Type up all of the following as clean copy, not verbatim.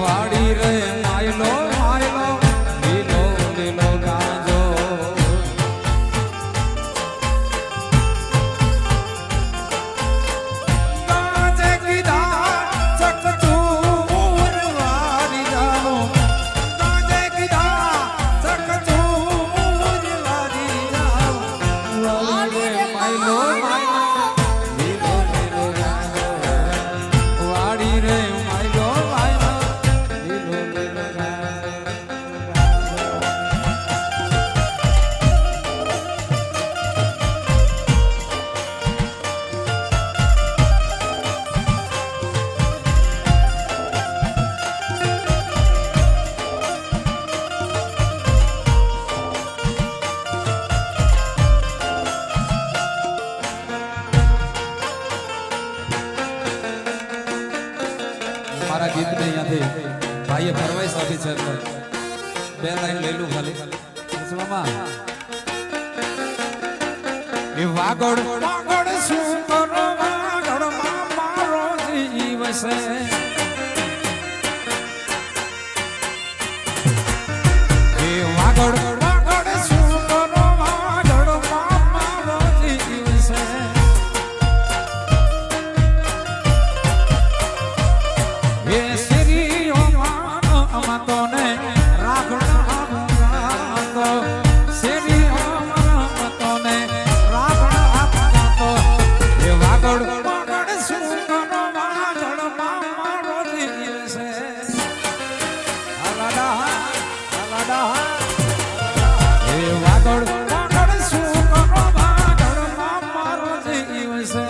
વાડી રે માયલો માયલો લીલો લીલો ગાજો ગાજે કીધા ચકચૂર વાડી જાઓ ગાજે કીધા ચકચૂર વાડી જાઓ વાડી રે માયલો માયલો લીલો લીલો ગાજો વાડી રે માયલો માયલો લીલો લીલો ગાજો મારા ગીતને અહીંયાથી ભાઈએ ફરમાઈશ આપી છે બે લાઈન લઈ લઉં ખાલી મામા એ વાગડ વાગડ શું કરો વાગડ મારો જીવ છે એ વાગડ વાગડ શું કરો વાગડ મારો જીવ છે એ સિરિયો માનો અમતોને રાખણા તો સિરિયો માનો અમતોને રાખણા તો એ વાગડ વાગડ શું કરો વાગડ મારો જીવ છે અલાડા એ વાગડ વાગડ શું કરો વાગડ મારો જીવ છે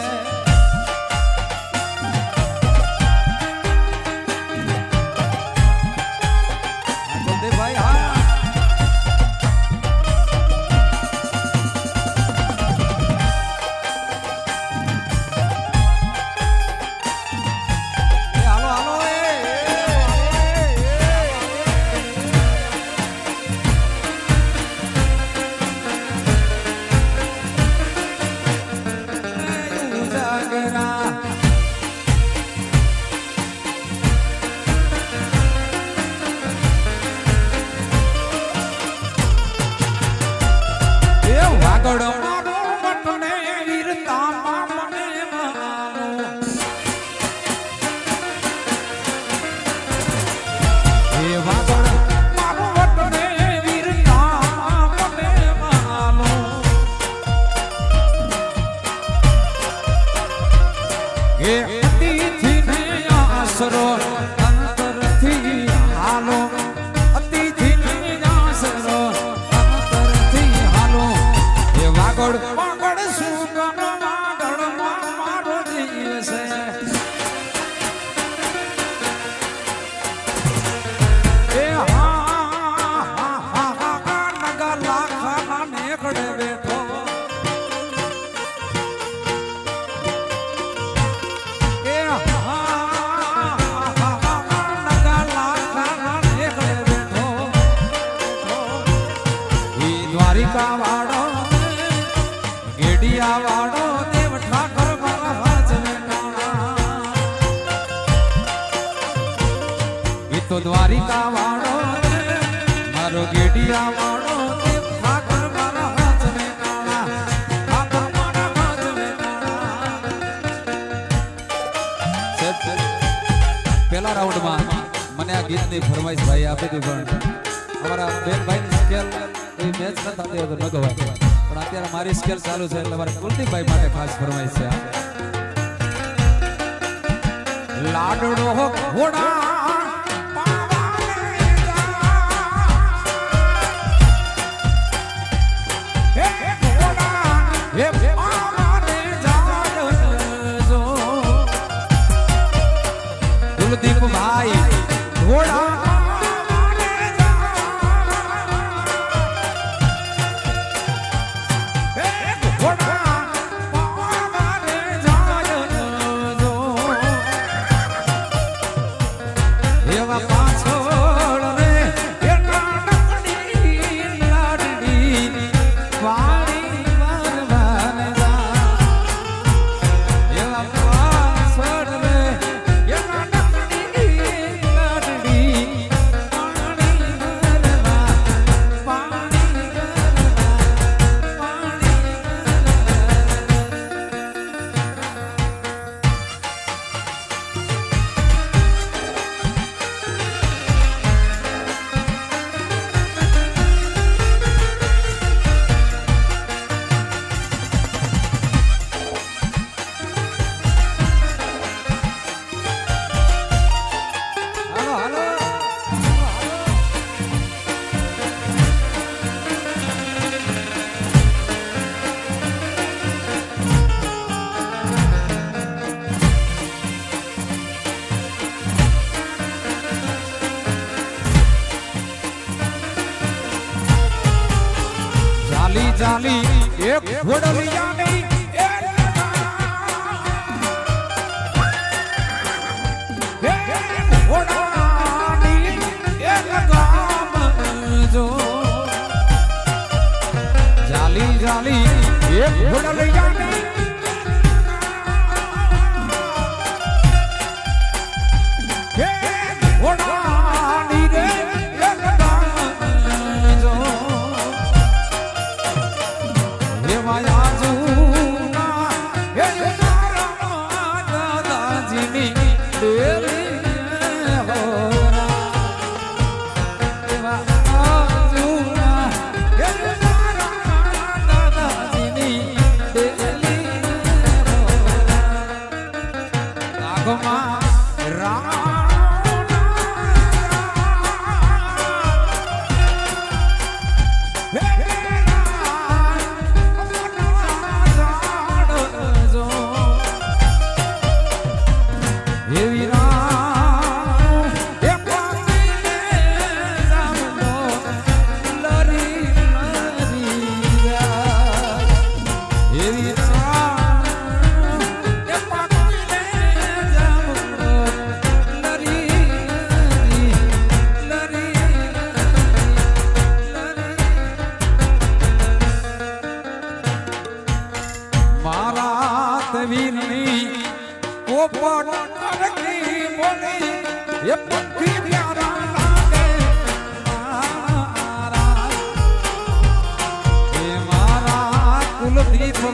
ભાઈ હા હાલો હાલો જાગરા વાગડ મારો વટને વીરતા મને માનો એ વાગડ મારો વટને વીરતા મને માનો એ અતિથિ ને આશરો અંતરથી હાલો અતિથિ ને આશરો અંતરથી હાલો વાગડ વાગડ શું કરો વાગડ મારો જીવ છે એ હા નગા લાખા નેકડે બેઠો એ નગા લાખા નેકડે બેઠો ઈ દ્વારિકા વાળો ગેડિયા વાળો દેવ ઠાકર મારા હાજરે ટાણા એ તો દ્વારિકા વાળો મારો ગેડિયા વાળો દેવ ઠાકર મારા હાજરે ટાણા ઠાકર મારા હાજરે ટાણા પહેલા રાઉન્ડમાં મને આ ગીતની ફરમાઈશ ભાઈ આપી દીધી પણ અમારા બેનભાઈની સ્કેલ એ મેચ ન થતી હતો ન ગવાય પણ અત્યારે મારી સ્કેલ ચાલુ છે એટલે મારે કુલદીપભાઈ માટે ખાસ ફરમાઈશ છે લાડડો ઘોડા કુલદીપ ભાઈ ઘોડા જાલી એક ઘોડલિયાની ઘોડાની એક ગામ જો જાલી જાલી એક ઘોડલિયાની ઘોડાની રે એક ગામ જો હે માયા જૂના હે મારા દાદાજીની ડેરી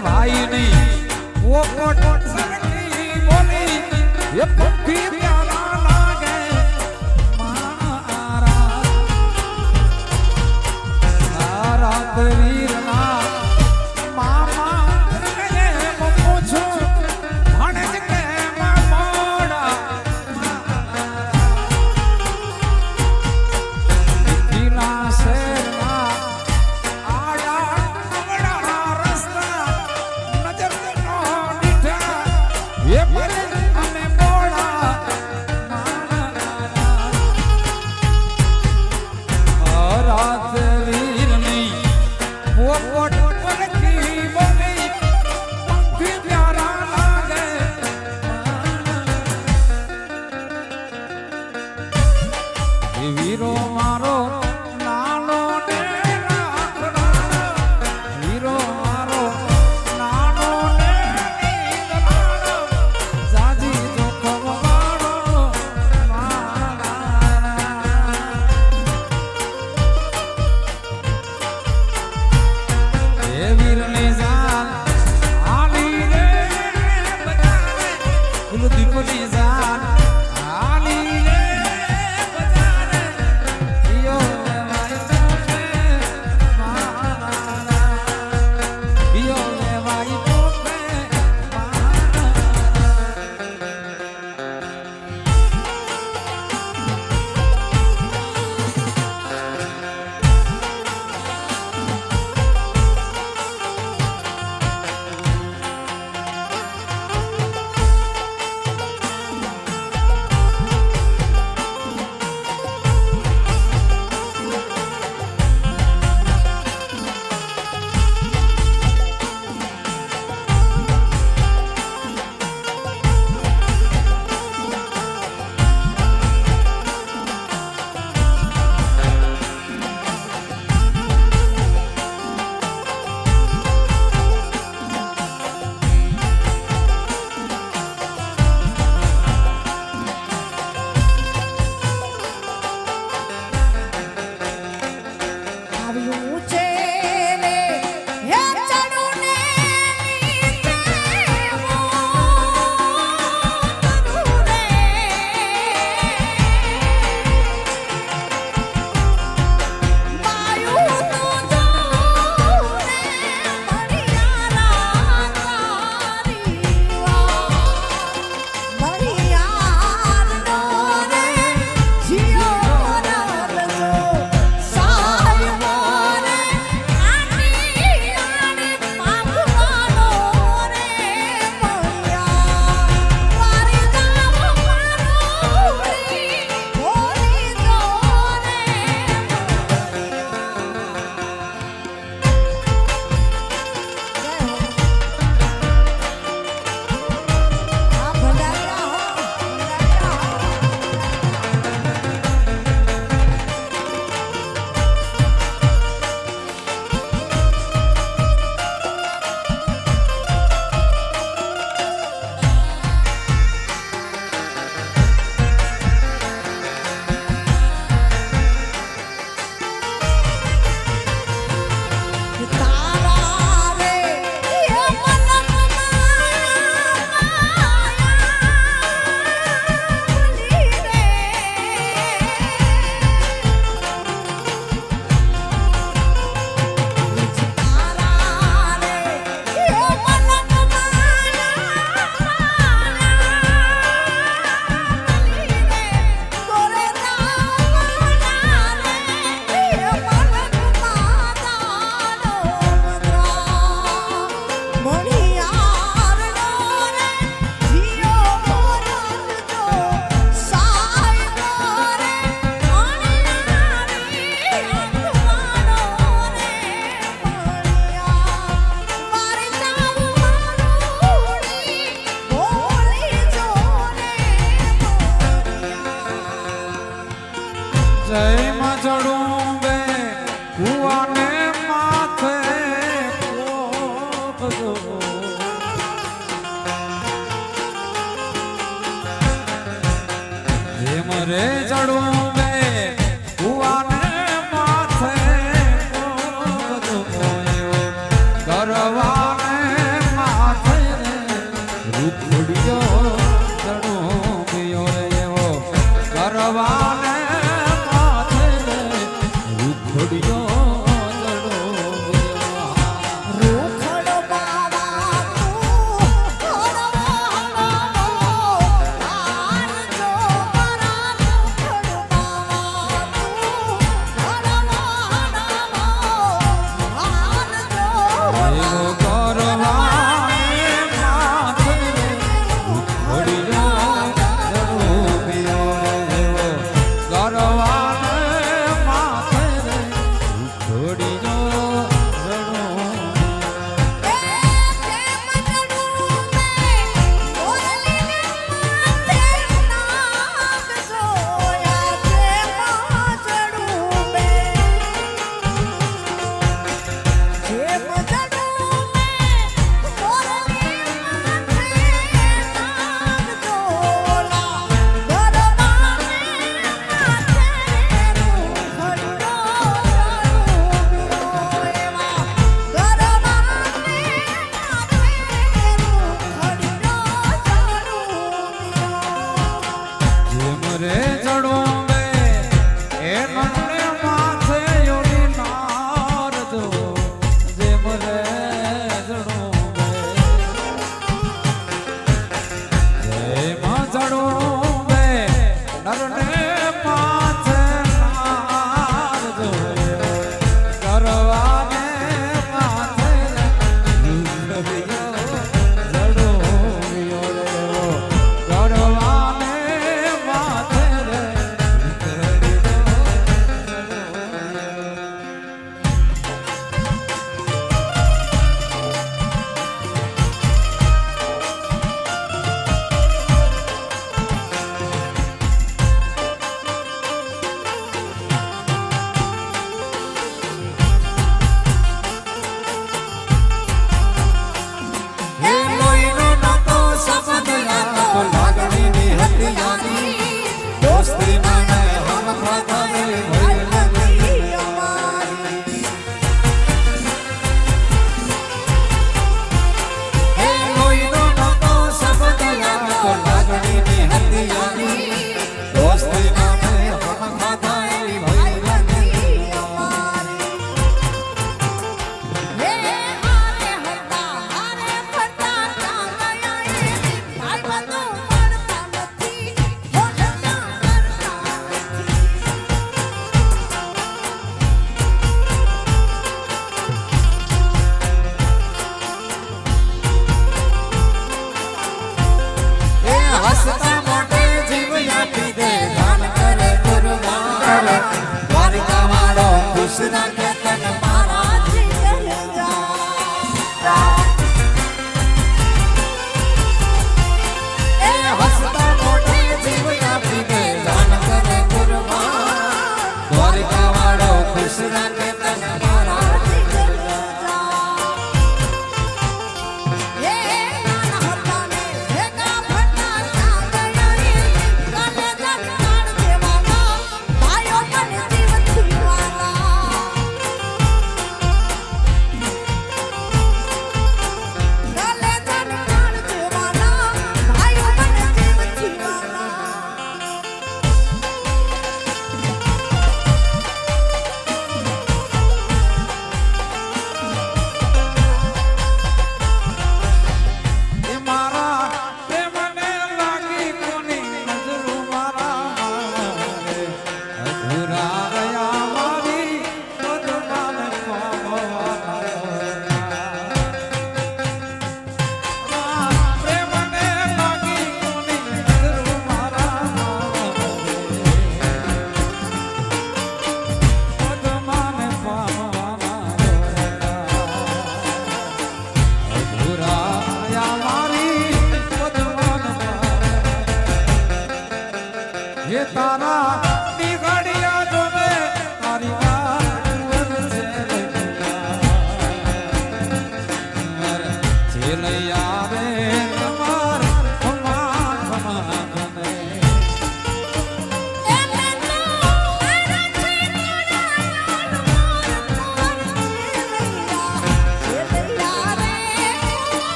ભાઈ નહીં વો કોટ સરકી બોલી એ પંખી પ્યારા લાગે મારા તારા વીરના મામા રે મમ્મો છો ભણજ કે મોડા દીના શેરના વીરો મારો નાનો ને વીરો મારો નાનો ને જાજી જોખમ વાળો એ વીરને જાન આલી રે બજારે કુલદીપની જાન આલી રે રે ચડું બે કુવાને માથે કરવાને માથે રૂપડિયો ચડું ગયો રે એવો કરવાને માથે રૂપડિયો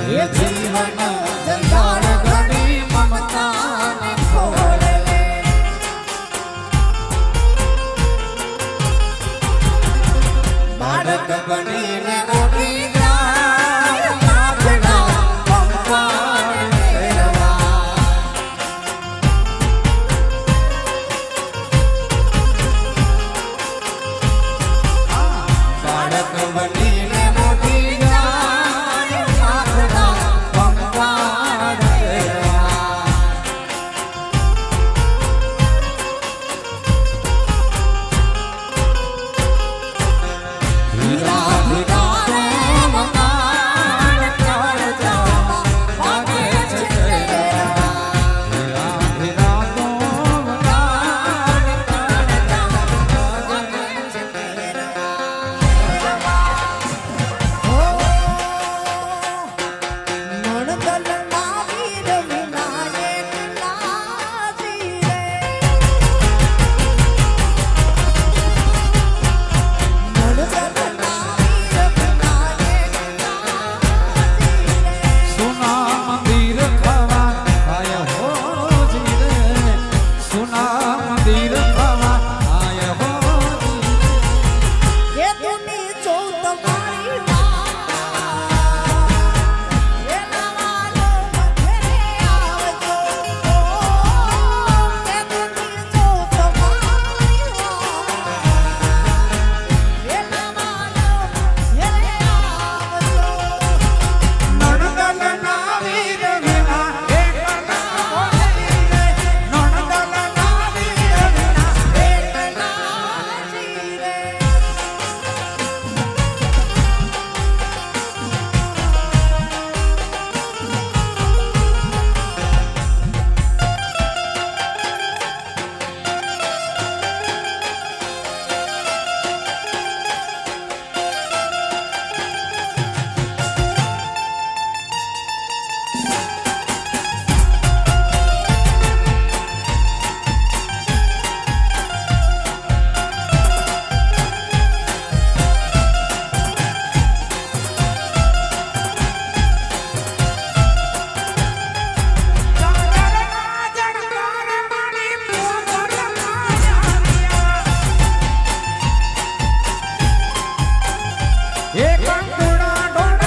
એ જીવન જંજાળ ઘડી મમતાને ખોળે બાળક બનીને મોટી જાય માથડા પંપાળ ફેરવા બાળક બનીને મોટી જાય માથડા પંપાળ ફેરવા હીરા હીરા રે મકાન કાળજા ભાગે છે ફેરવા હીરા હીરા તો મકાન કાળજા ભાગે છે ફેરવા મણદલના વીર વિનાયક લાજી રે મણદલના વીર વિનાયક લાજી રે સોના મંદિર ખાવા આય હો જી રે સોના મંદિર ખાવા આય હો જી રે એ તુની ચૌદ મારી માં એ નવાનો મથરે આવજો એ તુની ચૌદ મારી માં એ નવાનો મથરે આવજો નણદલના વીર વિના એક ના રે નણદલના વીર વિના એક નાજી રે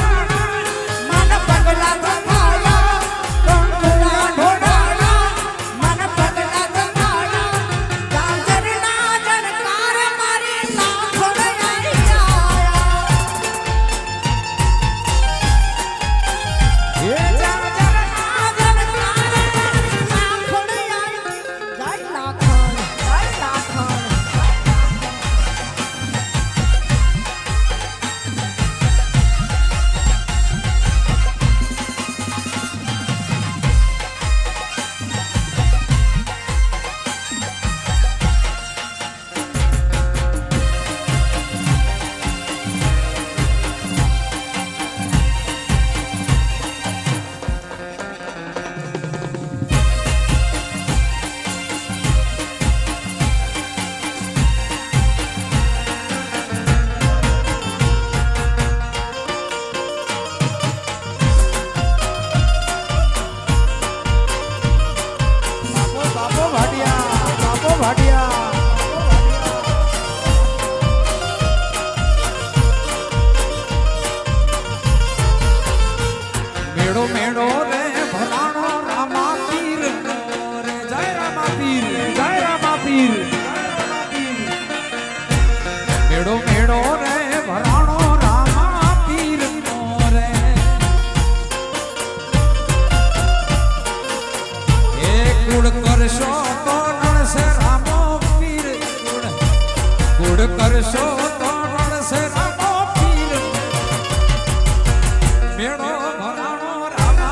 મન પગલા ધમાયા કંકુડા ઢોળાયા મન પગલા ધમાયા ગાજરના જણકાર મારી લાખોડ આયા એ ગાજરના જણકાર મારી લાખોડ આયા જય લાખોડ જય લાખોડ બાપો ભાટિયા બાપો ભાટિયા મેળો મેળો રે ભરાણો રામા પીર નો રે જય રામા પીર જય રામા પીર મેળો મેળો રે ભરાણો રામા પીર નો રે એ કુળ કરશો તો નડશે રામો પીર કુળ કરશો તો નડશે રામો પીર મેળો ભરાણો રામા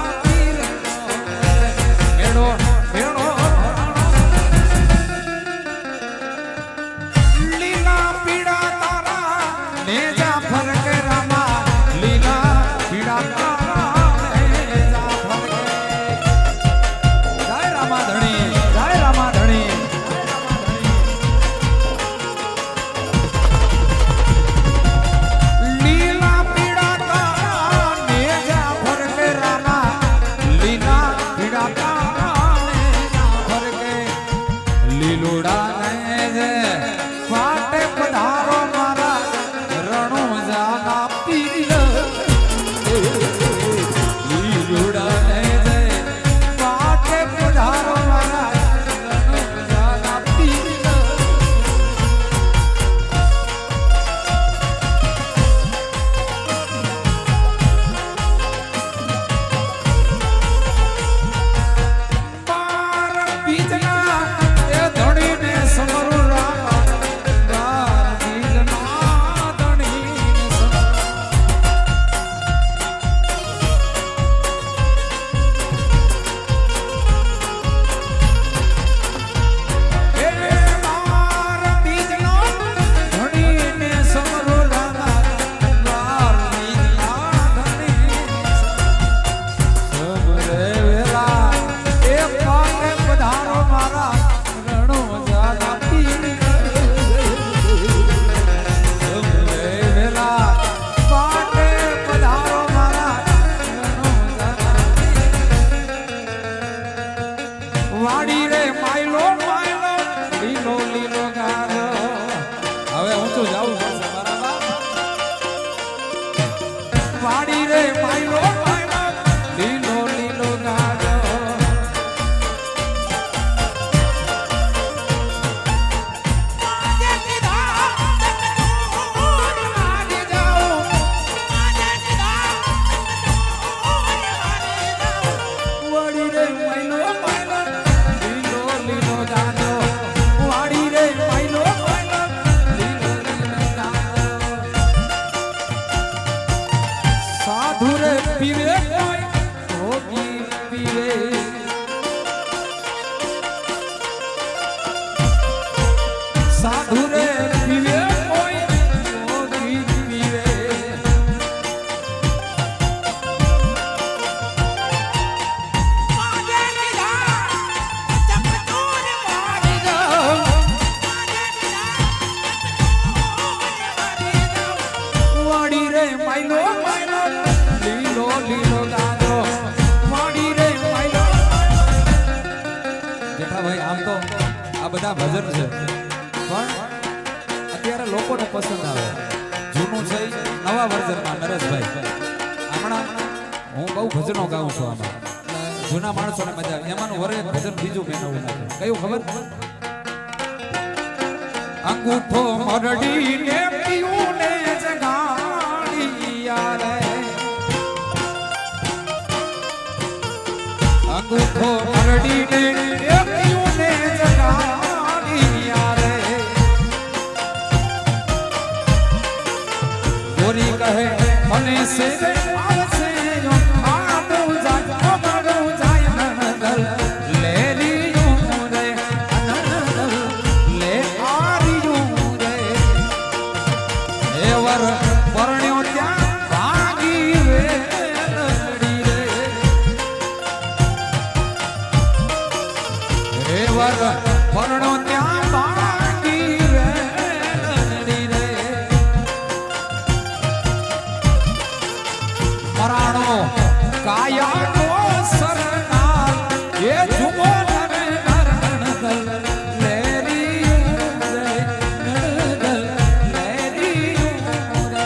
લીલો ગાજો વાડી રે માયલો જેઠાભાઈ આમ તો આ બધા ભજન છે પણ અત્યારે લોકોને પસંદ આવે જૂનું છે ઈ નવા વર્ઝનમાં નરેશભાઈ હમણાં હું બહુ ભજનો ગાઉં છું આમાં જૂના માણસોને મજા આવે એમાંનું વરે એક ભજન બીજું મેં નવું નાખ્યું કયું ખબર અંગૂઠો મરડી ને પીયું ને જગાડી યારે અંગૂઠો મરડી ને પીયું ને જગાડી યારે ગોરી કહે મને સે આવશે યો આડું જાય બગડું જાય નંદલ લેલીયું રે નંદલ લે આરિયું રે એવર પરણ્યો ત્યાં ભાગી વેલડી રે એવર પરણો ત્યાં ભાગી વેલડી રે મરાણો કાયાનો સરનાર એ જુમો નરે નરણદલ લેરીયું રે નરણદલ લેરીયું રે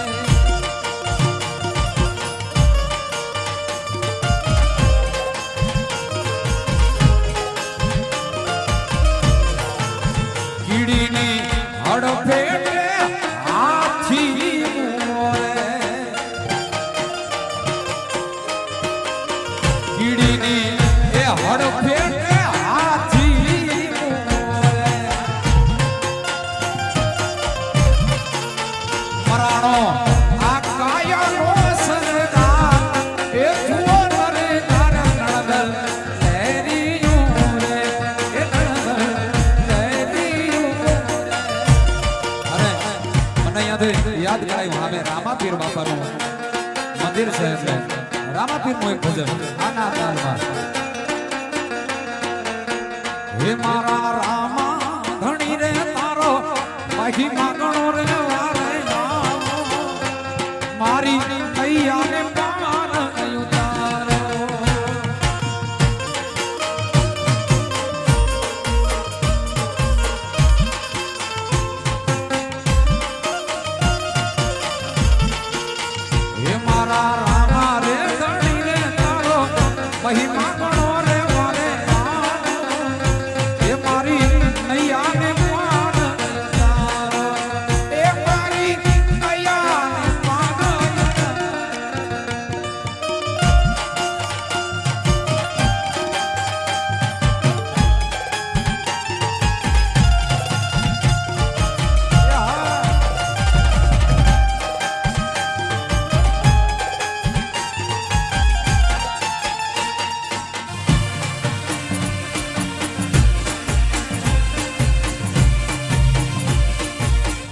કીડીની હડફેટે હાથી મોરે કીડીની એ હડફેટે હાથી મોરે મરાણો આ કાયાનો સરદાર એ જુઓ નરે નરણદલ લેરીયું રે એ નરણદલ લેરીયું રે અરે મને યાદ કરાયું અમે રામાપીર બાપાનું મંદિર છે એટલે રામાપીરનું એક ભજન આના તાલમાં હે મારા રામા ધણી રે તારો મહિમા ગણો રે વારે નામો મારી કૈયાને પાર ઉતારો હે મારા રામા રે ધણી રે તારો મહિમા ગણો રે વારે નામો એ મારી નૈયાને પાર ઉતારો એ મારી નૈયાને પાર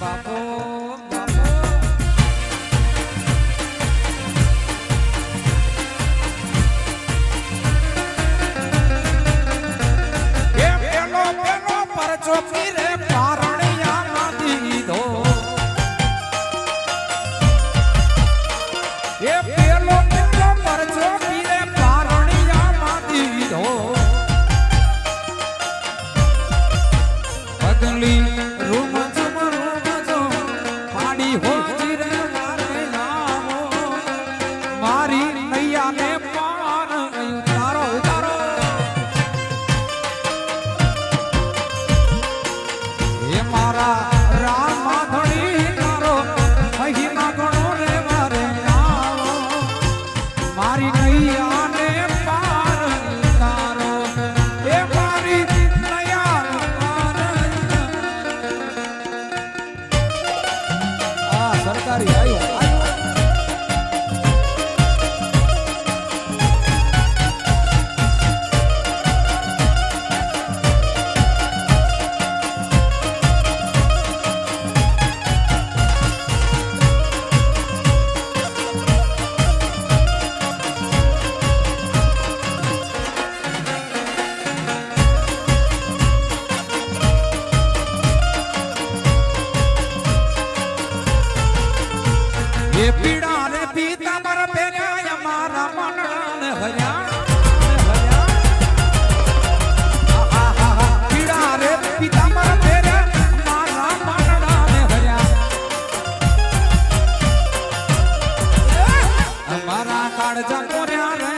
બાપો બાપો એ પેલો પેલો પરચો પીરે પારણિયા દીધો એ પેલો પેલો પરચો પીરે પારણિયા દીધો પગલી રૂમ જો પાડી હોજી રે મારે નામો મારી નૈયાને પાર ઉતારો ઉતારો એ મારા રામા ધણી તારો મહિમા ગણો રે મારે નામો મારી નૈયાને પાર ઉતારો એ મારી નૈયાને પાર આ સરકારી આવ્યું ને હર્યા આહાહા પીડા રે પિતાંબર ફેરે મારા માનડા ને હર્યા અમારા કાળજા કોર્યા રે